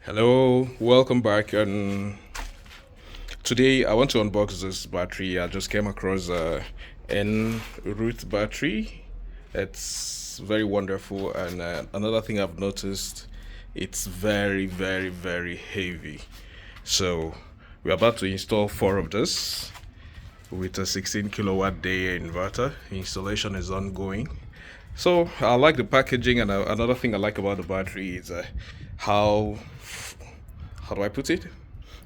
Hello, welcome back. And today I want to unbox this battery. I just came across a nRuiT battery. It's very wonderful, and another thing I've noticed, it's very heavy. So we're about to install four of this with a 16 kilowatt day inverter. Installation is ongoing. So I like the packaging, and another thing I like about the battery is how how do I put it?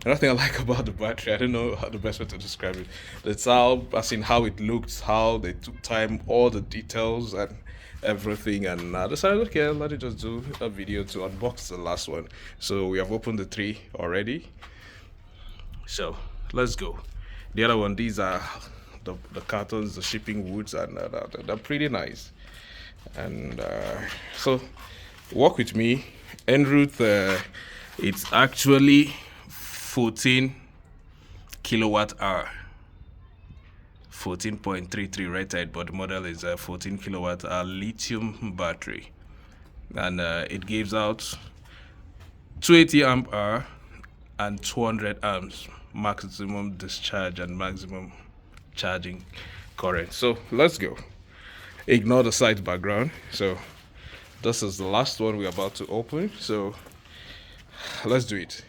Another thing I like about the battery, I don't know how the best way to describe it. It's how, as in how it looked, how they took time, all the details and everything. And I decided, okay, let me just do a video to unbox the last one. So we have opened the three already. So let's go. The other one, these are the cartons, the shipping woods, and they're pretty nice. And so work with me. nRuiT, it's actually 14 kilowatt hour, 14.33 rated, but the model is a 14 kilowatt hour lithium battery, and it gives out 280 amp hour and 200 amps maximum discharge and maximum charging current. So let's go. Ignore the site background. So this is the last one we're about to open, so let's do it.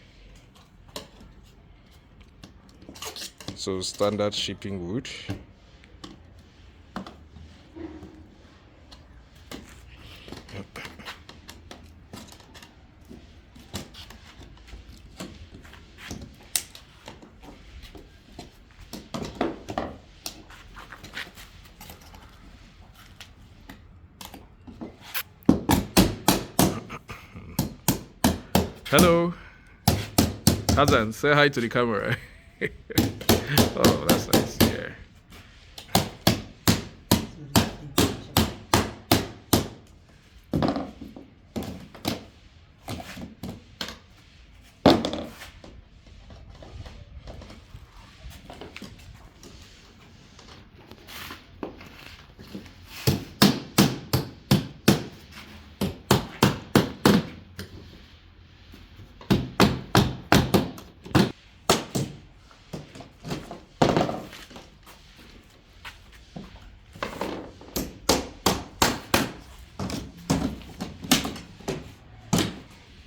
So standard shipping wood. Hello, Hazan, say hi to the camera. Oh, that's nice. Yeah.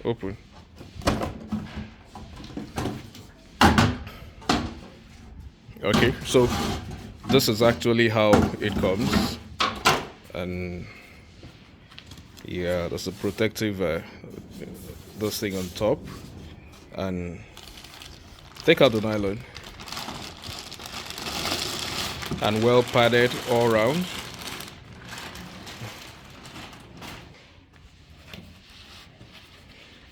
Open. Okay, so this is actually how it comes, and yeah, there's a protective this thing on top, and take out the nylon, and well padded all around.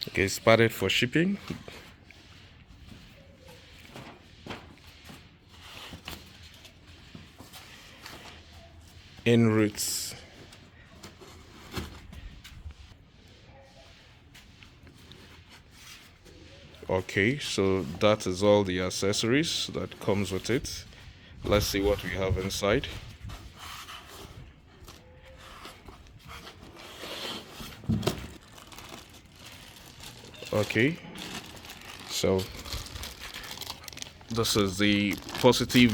Okay, it's padded for shipping. nRuiT. Okay, so that is all the accessories that comes with it. Let's see what we have inside. Okay, so this is the positive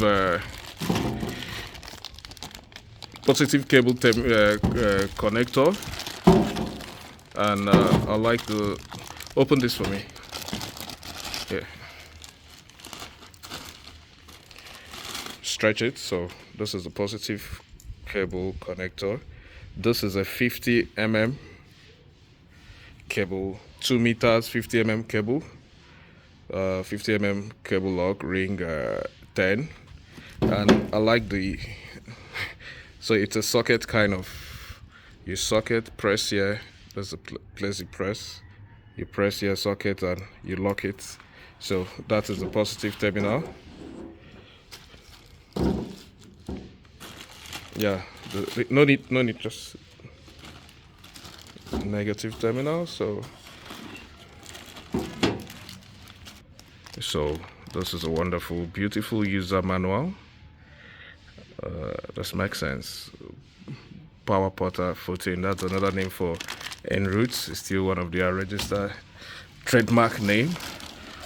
cable connector, and I like to open this for me. Yeah, stretch it. So this is the positive cable connector. This is a 50 mm cable, 2 meters, 50 mm cable, 50 mm cable lock, ring 10, and I like the so it's a socket kind of. You socket, press here, there's a place you press, here, socket, and you lock it. So that is the positive terminal. Yeah, no need, just negative terminal. So this is a wonderful, beautiful user manual. This makes sense. Power Porter 14, that's another name for nRuiT. It's still one of their registered trademark name.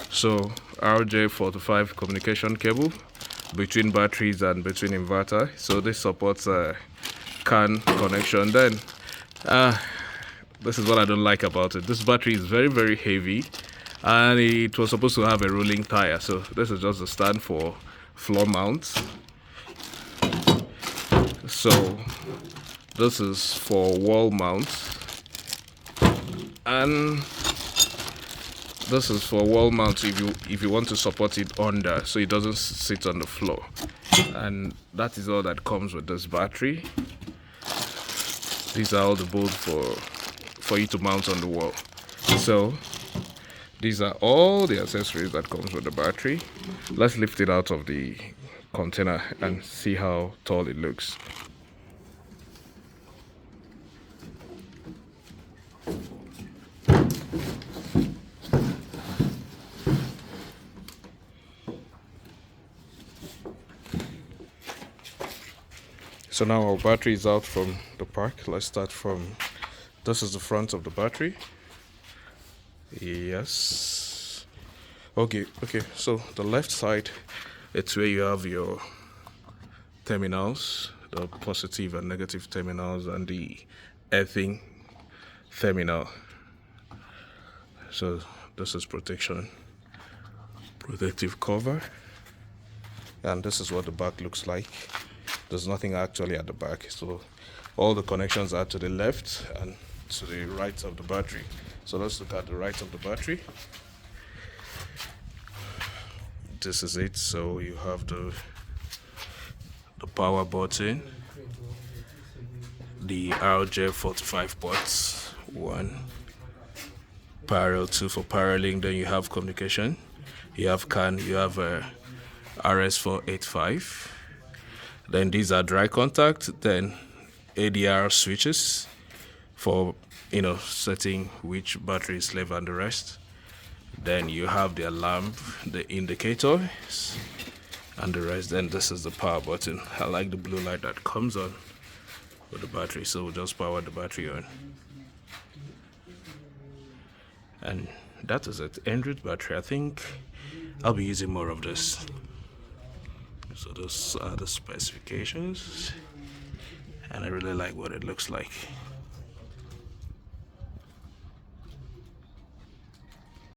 So RJ45 communication cable between batteries and between inverter. So this supports CAN connection. Then this is what I don't like about it. This battery is very heavy, and it was supposed to have a rolling tire. So this is just a stand for floor mounts. So this is for wall mounts, and this is for wall mount if you want to support it under, so it doesn't sit on the floor. And that is all that comes with this battery. These are all the bolts for you to mount on the wall. So these are all the accessories that comes with the battery. Let's lift it out of the container and see how tall it looks. So now our battery is out from the pack. Let's start from, this is the front of the battery. Yes. Okay, so the left side, it's where you have your terminals, the positive and negative terminals, and the earthing terminal. So this is protective cover, and this is what the back looks like. There's nothing actually at the back, so all the connections are to the left and to the right of the battery. So let's look at the right of the battery. This is it. So you have the power button, the RJ45 ports, 1 parallel, 2 for paralleling. Then you have communication, you have CAN, you have RS485. Then these are dry contact, then ADR switches for setting which battery is left and the rest. Then you have the alarm, the indicators, and the rest. Then this is the power button. I like the blue light that comes on with the battery, so we'll just power the battery on. And that is it. nRuiT battery. I think I'll be using more of this. So those are the specifications, and I really like what it looks like.